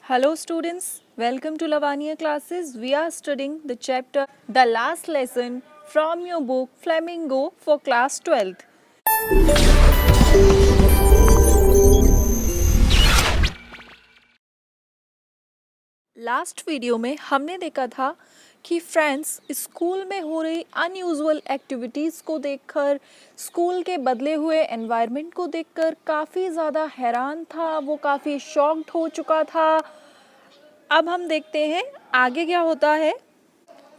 Hello students, welcome to Lavania classes. We are studying the chapter The Last Lesson from your book Flamingo for class 12th. Last video में हमने देखा था कि friends school में हो रही unusual activities को देखकर, स्कूल के बदले हुए एनवायरनमेंट को देखकर काफ़ी ज़्यादा हैरान था, वो काफ़ी शॉक्ड हो चुका था। अब हम देखते हैं आगे क्या होता है।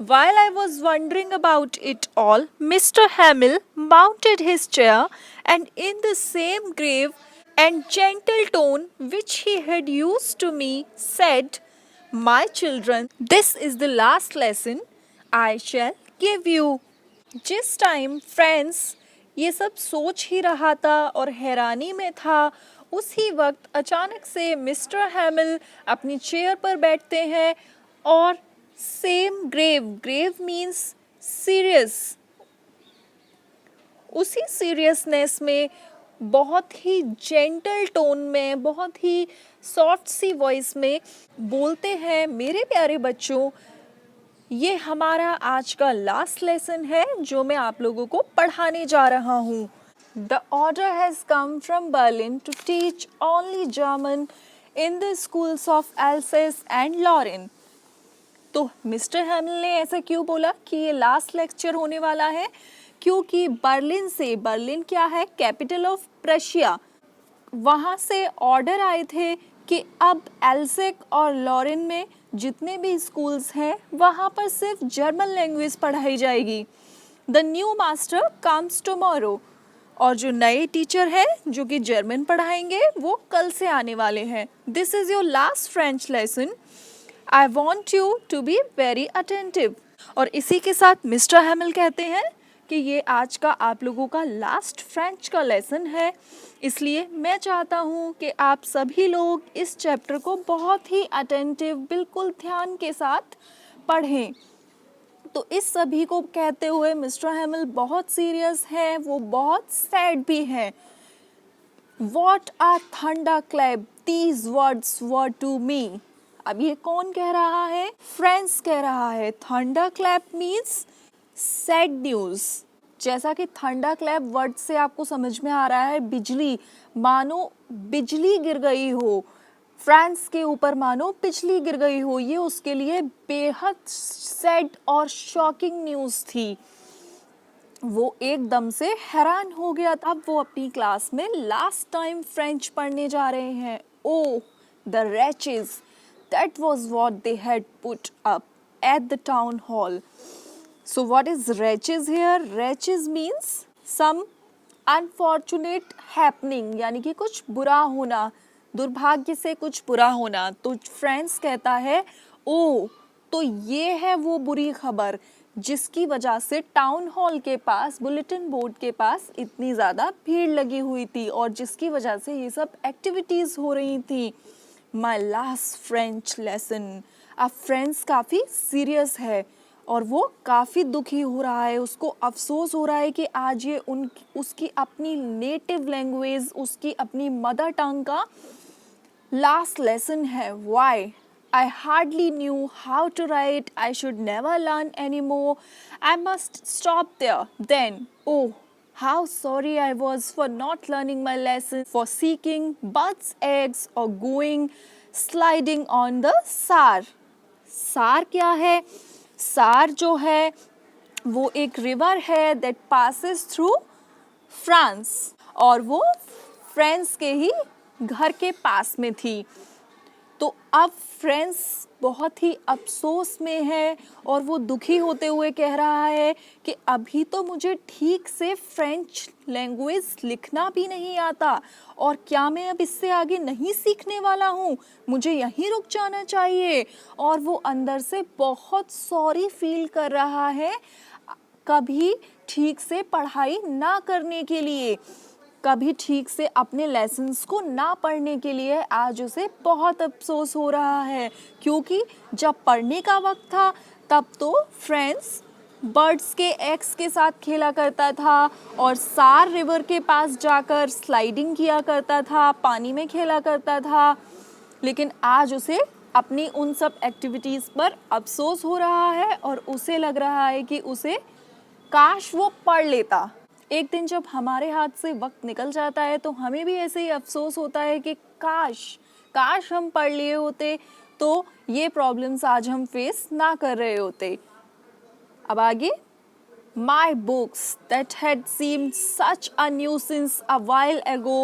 While I was wondering about it all, Mr. Hamill mounted his chair and in the same grave and gentle tone which he had used to me said, "My children, this is the last lesson I shall give you." जिस time friends ये सब सोच ही रहा था और हैरानी में था, उसी वक्त अचानक से मिस्टर हैमिल अपनी चेयर पर बैठते हैं और सेम ग्रेव मीन्स सीरियस, उसी सीरियसनेस में बहुत ही जेंटल टोन में, बहुत ही सॉफ्ट सी वॉइस में बोलते हैं, मेरे प्यारे बच्चों, ये हमारा आज का लास्ट लेसन है जो मैं आप लोगों को पढ़ाने जा रहा हूँ। The order has come from Berlin to teach only German in the schools of Alsace and Lorraine. तो मिस्टर हैमिल ने ऐसा क्यों बोला कि ये लास्ट लेक्चर होने वाला है? क्योंकि बर्लिन क्या है? Capital of Prussia. वहाँ से ऑर्डर आए थे कि अब एल्सेक और लॉरेन में जितने भी स्कूल्स हैं वहाँ पर सिर्फ जर्मन लैंग्वेज पढ़ाई जाएगी। The new master comes tomorrow, और जो नए टीचर हैं जो कि जर्मन पढ़ाएंगे वो कल से आने वाले हैं। This is your last French lesson, I want you to be very attentive. और इसी के साथ मिस्टर हैमिल कहते हैं कि ये आज का आप लोगों का लास्ट फ्रेंच का लेसन है, इसलिए मैं चाहता हूँ कि आप सभी लोग इस चैप्टर को बहुत ही अटेंटिव, बिल्कुल ध्यान के साथ पढ़ें। तो इस सभी को कहते हुए मिस्टर हैमिल बहुत सीरियस हैं, वो बहुत सैड भी हैं। What a thunderclap these words were to me. अब ये कौन कह रहा है? फ्रेंड्स कह रहा है। थंडरक्लैप मीन्स सैड न्यूज़। जैसा कि थंडरक्लैप वर्ड से आपको समझ में आ रहा है बिजली, मानो बिजली गिर गई हो, फ्रांस के ऊपर मानो बिजली गिर गई हो, ये उसके लिए बेहद सैड और शॉकिंग न्यूज़ थी। वो एकदम से हैरान हो गया। अब वो अपनी क्लास में लास्ट टाइम फ्रेंच पढ़ने जा रहे हैं। ओह, the wretches, that was what they had put up at the town hall. So what is wretches here? Wretches means some unfortunate happening, यानी कि कुछ बुरा होना, दुर्भाग्य से कुछ बुरा होना। तो फ्रेंड्स कहता है, ओ तो ये है वो बुरी खबर जिसकी वजह से टाउन हॉल के पास, बुलेटिन बोर्ड के पास इतनी ज़्यादा भीड़ लगी हुई थी और जिसकी वजह से ये सब एक्टिविटीज़ हो रही थी। My last French lesson. अब फ्रेंड्स काफ़ी सीरियस है और वो काफ़ी दुखी हो रहा है, उसको अफसोस हो रहा है कि आज ये उसकी अपनी नेटिव लैंग्वेज, उसकी अपनी मदर टंग का लास्ट लेसन है। Y? I hardly knew how to write. I should never learn anymore. I must stop there. Then, oh, how sorry I was for not learning my lesson, for seeking birds' eggs or going sliding on the Saar. सार क्या है? सार जो है वो एक river है that passes through France, और वो फ्रांस के ही घर के पास में थी। तो अब फ्रेंड्स बहुत ही अफसोस में है और वो दुखी होते हुए कह रहा है कि अभी तो मुझे ठीक से फ्रेंच लैंग्वेज लिखना भी नहीं आता और क्या मैं अब इससे आगे नहीं सीखने वाला हूँ, मुझे यहीं रुक जाना चाहिए। और वो अंदर से बहुत सॉरी फील कर रहा है कभी ठीक से पढ़ाई ना करने के लिए, कभी ठीक से अपने लेसन्स को ना पढ़ने के लिए। आज उसे बहुत अफसोस हो रहा है क्योंकि जब पढ़ने का वक्त था तब तो फ्रेंड्स बर्ड्स के एग्स के साथ खेला करता था और सार रिवर के पास जाकर स्लाइडिंग किया करता था, पानी में खेला करता था। लेकिन आज उसे अपनी उन सब एक्टिविटीज़ पर अफसोस हो रहा है और उसे लग रहा है कि उसे काश वो पढ़ लेता। एक दिन जब हमारे हाथ से वक्त निकल जाता है तो हमें भी ऐसे ही अफसोस होता है कि काश काश हम पढ़ लिए होते तो ये प्रॉब्लम्स आज हम फेस ना कर रहे होते। अब आगे, my books that had seemed such a nuisance a while ago,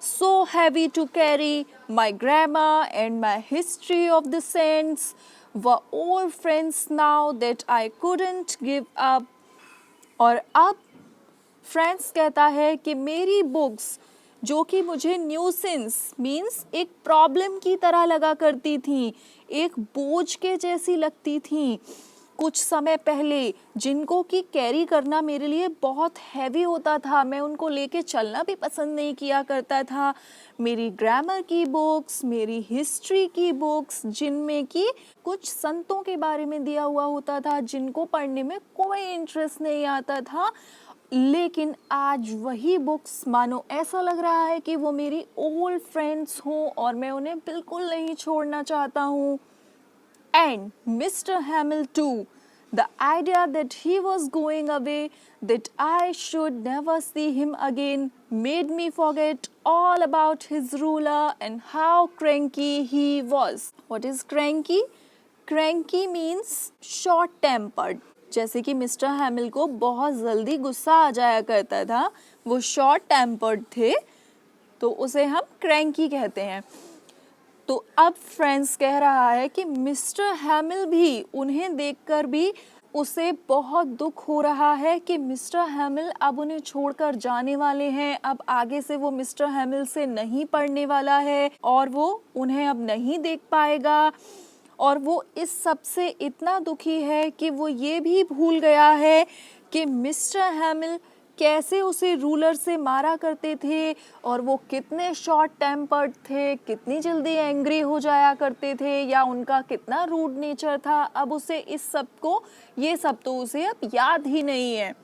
so heavy to carry, my grammar and my history of the saints, were all friends now that I couldn't give up. और अब friends कहता है कि मेरी books जो कि मुझे nuisance means एक प्रॉब्लम की तरह लगा करती थी, एक बोझ के जैसी लगती थी कुछ समय पहले, जिनको कि कैरी करना मेरे लिए बहुत हैवी होता था, मैं उनको लेके चलना भी पसंद नहीं किया करता था। मेरी ग्रामर की बुक्स, मेरी हिस्ट्री की बुक्स, जिनमें कि कुछ संतों के बारे में दिया हुआ होता था जिनको पढ़ने में कोई इंटरेस्ट नहीं आता था, लेकिन आज वही बुक्स मानो ऐसा लग रहा है कि वो मेरी ओल्ड फ्रेंड्स हों और मैं उन्हें बिल्कुल नहीं छोड़ना चाहता हूँ। And Mr. Hamill too. The idea that he was going away, that I should never see him again, made me forget all about his ruler and how cranky he was. What is cranky? Cranky means short tempered. जैसे कि mister हैमिल को बहुत जल्दी गुस्सा आ जाया करता था, वो शॉर्ट टेम्पर्ड थे, तो उसे हम क्रैंकी कहते हैं। तो अब फ्रेंड्स कह रहा है कि मिस्टर हैमिल भी, उन्हें देखकर भी उसे बहुत दुख हो रहा है कि मिस्टर हैमिल अब उन्हें छोड़कर जाने वाले हैं, अब आगे से वो मिस्टर हैमिल से नहीं पढ़ने वाला है और वो उन्हें अब नहीं देख पाएगा। और वो इस सब से इतना दुखी है कि वो ये भी भूल गया है कि मिस्टर हैमिल कैसे उसे रूलर से मारा करते थे और वो कितने शॉर्ट टेम्पर्ड थे, कितनी जल्दी एंग्री हो जाया करते थे, या उनका कितना रूड नेचर था। अब उसे इस सब को, ये सब तो उसे अब याद ही नहीं है।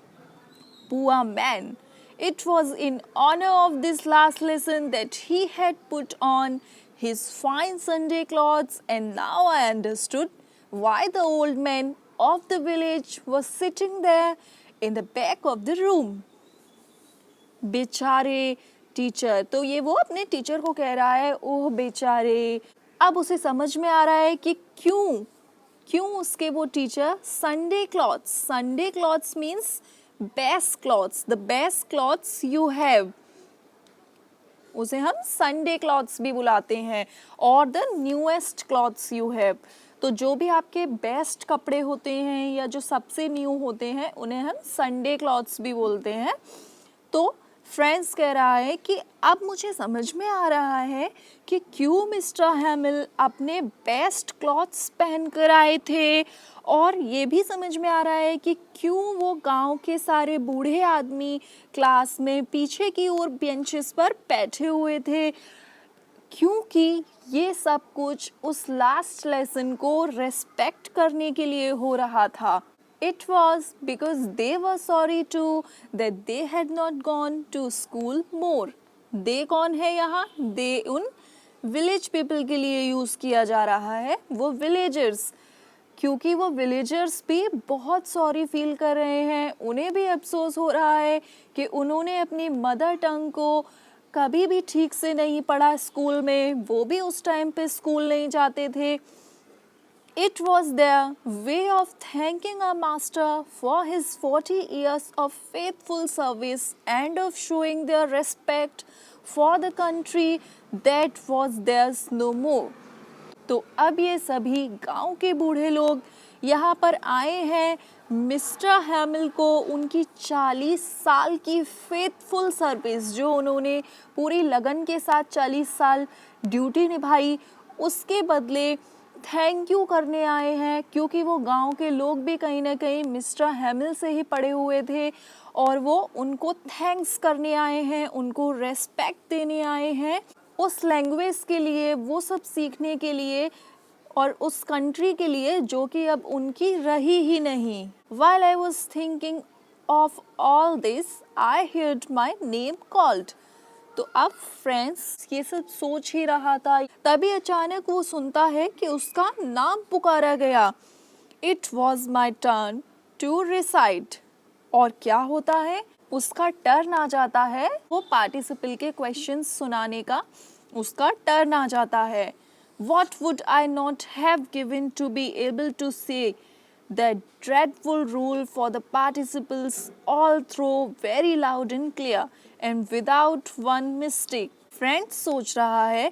Poor man. It was in honor of this last lesson that he had put on his fine Sunday clothes, and now I understood why the old man of the village was sitting there in the back of the room. बेचारे teacher, तो ये वो अपने teacher को कह रहा है, ओह बेचारे। अब उसे समझ में आ रहा है कि क्यों उसके वो teacher Sunday clothes means best clothes, the best clothes you have, उसे हम संडे क्लॉथ्स भी बुलाते हैं, और the newest clothes you have. तो जो भी आपके बेस्ट कपड़े होते हैं या जो सबसे न्यू होते हैं उन्हें हम संडे क्लॉथ्स भी बोलते हैं। तो फ्रेंड्स कह रहा है कि अब मुझे समझ में आ रहा है कि क्यों मिस्टर हैमिल अपने बेस्ट क्लॉथ्स पहन कर आए थे, और ये भी समझ में आ रहा है कि क्यों वो गांव के सारे बूढ़े आदमी क्लास में पीछे की ओर बेंचेस पर बैठे हुए थे, क्योंकि ये सब कुछ उस लास्ट लेसन को रेस्पेक्ट करने के लिए हो रहा था। It was because they were sorry too that they had not gone to school more. They कौन है यहाँ? They उन village people के लिए यूज़ किया जा रहा है, वो villagers, क्योंकि वो villagers भी बहुत सॉरी फील कर रहे हैं, उन्हें भी अफसोस हो रहा है कि उन्होंने अपनी मदर टंग को कभी भी ठीक से नहीं पढ़ा स्कूल में, वो भी उस टाइम पे स्कूल नहीं जाते थे। It was their way of thanking our master for his 40 years of faithful service and of showing their respect for the country that was theirs no more. तो अब ये सभी गांव के बूढ़े लोग यहाँ पर आए हैं मिस्टर हैमिल को उनकी 40 साल की फेथफुल सर्विस, जो उन्होंने पूरी लगन के साथ 40 साल ड्यूटी निभाई, उसके बदले थैंक यू करने आए हैं, क्योंकि वो गांव के लोग भी कहीं ना कहीं मिस्टर हैमिल से ही पढ़े हुए थे और वो उनको थैंक्स करने आए हैं, उनको रेस्पेक्ट देने आए हैं उस लैंग्वेज के लिए, वो सब सीखने के लिए और उस कंट्री के लिए जो कि अब उनकी रही ही नहीं। While I was thinking of all this, I heard my name called. तो अब फ्रेंड्स ये सब सोच ही रहा था, तभी अचानक वो सुनता है कि उसका नाम पुकारा गया। It was my turn to recite. और क्या होता है, उसका टर्न आ जाता है वो पार्टिसिपल के क्वेश्चंस सुनाने का, उसका टर्न आ जाता है। What would I not have given to be able to say that dreadful rule for the participles all through very loud and clear and without one mistake? Friends सोच रहा है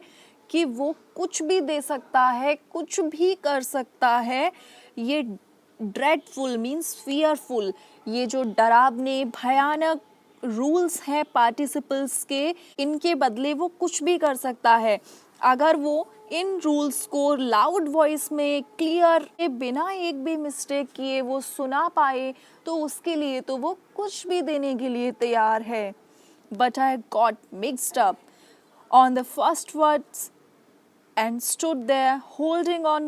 कि वो कुछ भी दे सकता है, कुछ भी कर सकता है। ये ड्रेडफुल मीन्स फियरफुल, ये जो डरावने भयानक रूल्स हैं पार्टिसिपल्स के, इनके बदले वो कुछ भी कर सकता है। अगर वो इन रूल्स को लाउड वॉइस में क्लियर के बिना एक भी मिस्टेक किए वो सुना पाए, तो उसके लिए तो वो कुछ भी देने के लिए तैयार है। But I got mixed up on the first words and stood there holding on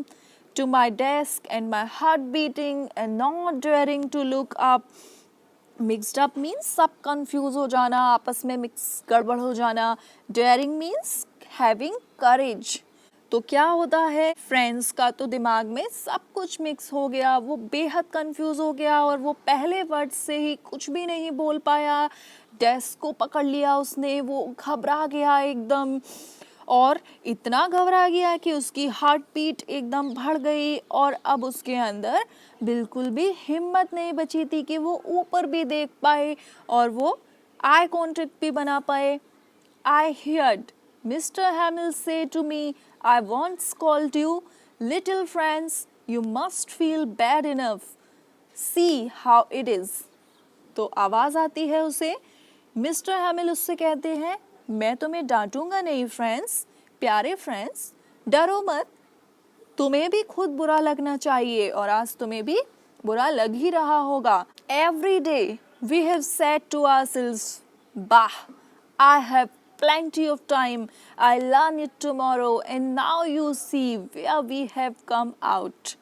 to my desk and my heart beating and not daring to look up. Mixed up means सब confuse हो जाना, आपस में mix गड़बड़ हो जाना। Daring means having courage। तो क्या होता है, फ्रेंड्स का तो दिमाग में सब कुछ मिक्स हो गया, वो बेहद कंफ्यूज हो गया और वो पहले वर्ड से ही कुछ भी नहीं बोल पाया। डेस्क को पकड़ लिया उसने, वो घबरा गया एकदम, और इतना घबरा गया कि उसकी हार्ट बीट एकदम बढ़ गई और अब उसके अंदर बिल्कुल भी हिम्मत नहीं बची थी कि वो ऊपर भी देख पाए और वो आई कॉन्टेक्ट भी बना पाए। आई हियर्ड मिस्टर हैमिल से to me, I wants called you little friends, you must feel bad enough, see how it is. तो आवाज़ आती है उसे, मिस्टर हैमिल उससे कहते हैं, मैं तुम्हें डांटूंगा नहीं फ्रेंड्स, प्यारे फ्रेंड्स डरो मत, तुम्हें भी खुद बुरा लगना चाहिए और आज तुम्हें भी बुरा लग ही रहा होगा। Every day we have said to ourselves, bah I have plenty of time, I'll learn it tomorrow and now you see where we have come out।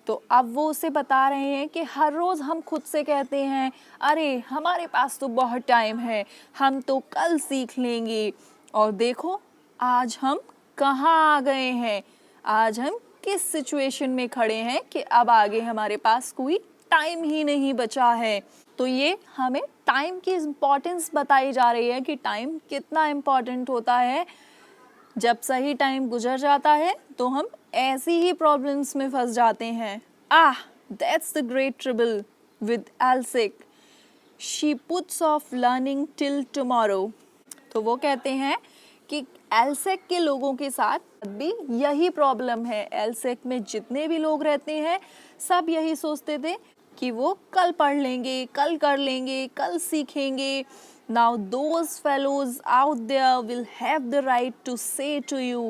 तो अब वो उसे बता रहे हैं कि हर रोज़ हम खुद से कहते हैं, अरे हमारे पास तो बहुत टाइम है, हम तो कल सीख लेंगे, और देखो आज हम कहाँ आ गए हैं, आज हम किस सिचुएशन में खड़े हैं कि अब आगे हमारे पास कोई टाइम ही नहीं बचा है। तो ये हमें टाइम की इम्पोर्टेंस बताई जा रही है कि टाइम कितना इम्पोर्टेंट होता है। जब सही टाइम गुजर जाता है तो हम ऐसी ही प्रॉब्लम्स में फंस जाते हैं। That's the great trouble with Elsie, she puts off learning till tomorrow. तो वो कहते हैं कि एल्सेक के लोगों के साथ भी यही प्रॉब्लम है। एल्सेक में जितने भी लोग रहते हैं सब यही सोचते थे कि वो कल पढ़ लेंगे, कल कर लेंगे, कल सीखेंगे। Now those fellows out there will have the right to say to you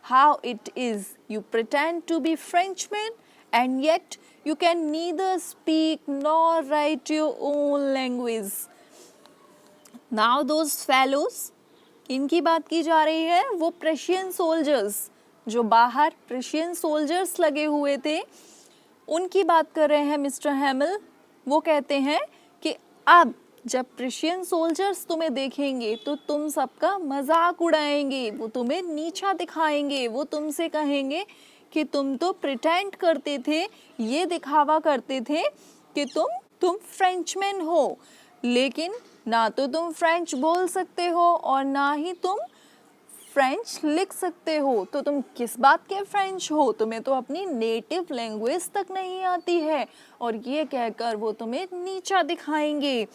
how it is. You pretend to be Frenchmen and yet you can neither speak nor write your own language. Now those fellows, इनकी बात की जा रही है, वो प्रेशियन soldiers जो बाहर प्रेशियन soldiers लगे हुए थे उनकी बात कर रहे हैं मिस्टर हैमिल। वो कहते हैं कि अब जब प्रेशियन सोल्जर्स तुम्हें देखेंगे तो तुम सबका मजाक उड़ाएंगे, वो तुम्हें नीचा दिखाएंगे, वो तुमसे कहेंगे कि तुम तो प्रिटेंड करते थे, ये दिखावा करते थे कि तुम फ्रेंचमैन हो, लेकिन ना तो तुम फ्रेंच बोल सकते हो और ना ही तुम फ्रेंच लिख सकते हो, तो तुम किस बात के फ्रेंच हो, तुम्हें तो अपनी नेटिव लैंग्वेज तक नहीं आती है। और ये कहकर वो तुम्हें नीचा दिखाएंगे।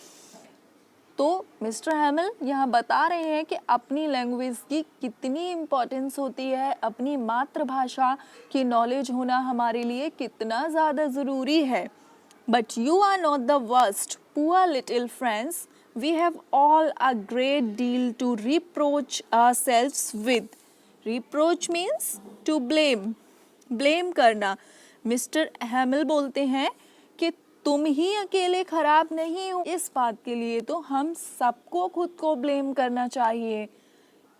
तो मिस्टर हैमिल यहाँ बता रहे हैं कि अपनी लैंग्वेज की कितनी इम्पोर्टेंस होती है, अपनी मातृभाषा की नॉलेज होना हमारे लिए कितना ज़्यादा ज़रूरी है। But you are not the worst, poor little friends, we have all a great deal to reproach ourselves with. Reproach means to blame, blame करना। मिस्टर हैमिल बोलते हैं कि तुम ही अकेले खराब नहीं हो, इस बात के लिए तो हम सबको खुद को ब्लेम करना चाहिए,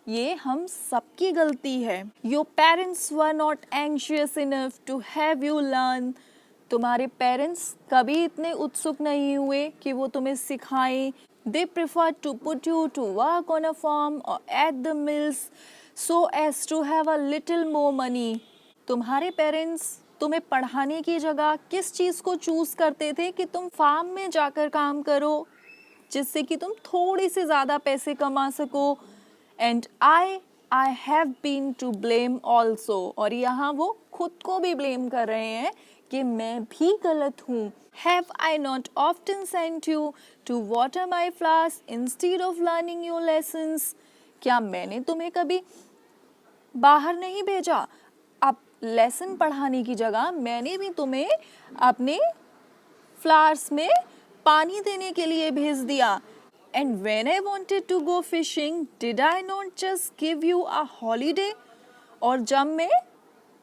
ये हम सबकी गलती है। Your parents were not anxious enough to have you learn. तुम्हारे पेरेंट्स कभी इतने उत्सुक नहीं हुए कि वो तुम्हें सिखाएं They prefer to put you to work on a farm or at the mills so as to have a little more money. तुम्हारे पेरेंट्स तुम्हें पढ़ाने की जगह किस चीज़ को चूज़ करते थे कि तुम फार्म में जाकर काम करो जिससे कि तुम थोड़ी सी ज़्यादा पैसे कमा सको. And I have been to blame also. और यहाँ वो खुद को भी ब्लेम कर रहे हैं कि मैं भी गलत हूँ. Have I not often sent you to water my flowers instead of learning your lessons. क्या मैंने तुम्हें कभी बाहर नहीं भेजा? अब लेसन पढ़ाने की जगह मैंने भी तुम्हें अपने फ्लावर्स में पानी देने के लिए भेज दिया. And when I wanted to go fishing, did I not just give you a holiday? और जब मैं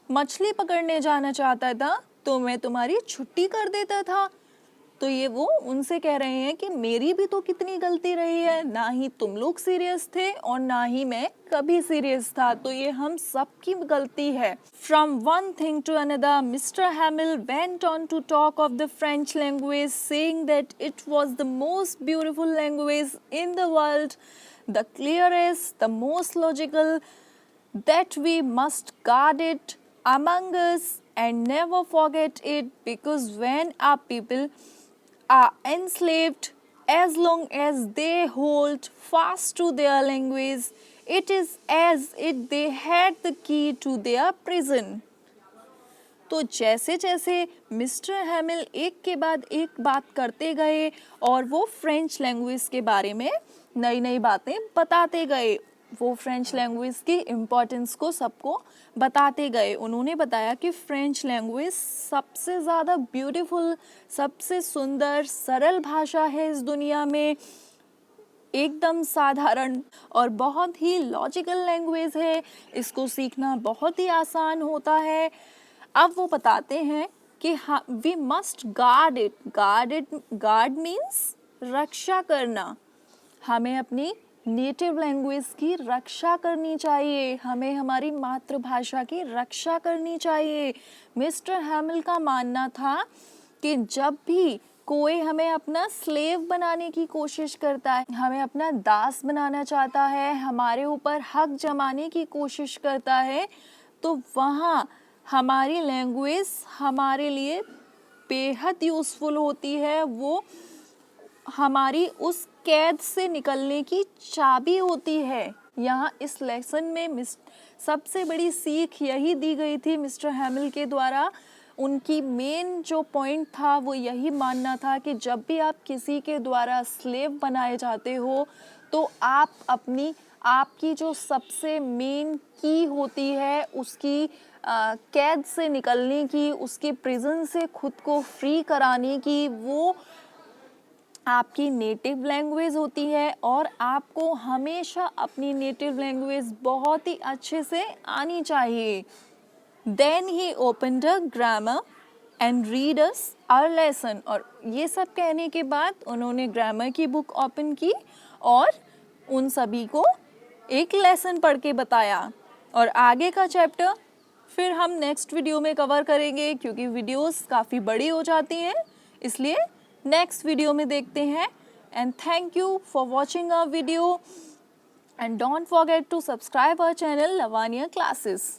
मछली पकड़ने जाना चाहता था तो मैं तुम्हारी छुट्टी कर देता था. तो ये वो उनसे कह रहे हैं कि मेरी भी तो कितनी गलती रही है. ना ही तुम लोग सीरियस थे और ना ही मैं कभी सीरियस था. तो ये हम सबकी गलती है. From one thing to another, Mr. Hamill went on to talk of the French language, saying that it was the most beautiful language in the world, the clearest, the most logical, that we must guard it among us and never forget it, because when our people are enslaved, as long as they hold fast to their language, it is as if they had the key to their prison. तो जैसे जैसे mister हैमिल एक के बाद एक बात करते गए और वो फ्रेंच लैंग्वेज के बारे में नई नई बातें बताते गए, वो फ्रेंच लैंग्वेज की इम्पोर्टेंस को सबको बताते गए. उन्होंने बताया कि फ्रेंच लैंग्वेज सबसे ज़्यादा ब्यूटीफुल, सबसे सुंदर, सरल भाषा है इस दुनिया में, एकदम साधारण और बहुत ही लॉजिकल लैंग्वेज है. इसको सीखना बहुत ही आसान होता है. अब वो बताते हैं कि हाँ, we must guard it. Guard means रक्षा करना. हमें अपनी नेटिव लैंग्वेज की रक्षा करनी चाहिए. हमें हमारी मातृभाषा की रक्षा करनी चाहिए. मिस्टर हैमिल का मानना था कि जब भी कोई हमें अपना स्लेव बनाने की कोशिश करता है, हमें अपना दास बनाना चाहता है, हमारे ऊपर हक जमाने की कोशिश करता है, तो वहाँ हमारी लैंग्वेज हमारे लिए बेहद यूज़फुल होती है. वो हमारी उस कैद से निकलने की चाबी होती है. यहाँ इस लेसन में सबसे बड़ी सीख यही दी गई थी मिस्टर हैमिल के द्वारा. उनकी मेन जो पॉइंट था वो यही मानना था कि जब भी आप किसी के द्वारा स्लेव बनाए जाते हो तो आपकी जो सबसे मेन की होती है उसकी कैद से निकलने की, उसके प्रिजन से खुद को फ्री कराने की, वो आपकी नेटिव लैंग्वेज होती है. और आपको हमेशा अपनी नेटिव लैंग्वेज बहुत ही अच्छे से आनी चाहिए. Then he opened a grammar and read us our lesson. और ये सब कहने के बाद उन्होंने ग्रामर की बुक ओपन की और उन सभी को एक लेसन पढ़ के बताया. और आगे का चैप्टर फिर हम नेक्स्ट वीडियो में कवर करेंगे, क्योंकि वीडियोस काफ़ी बड़ी हो जाती हैं, इसलिए नेक्स्ट वीडियो में देखते हैं. And thank you for watching our video and don't forget to subscribe our channel Lavania classes.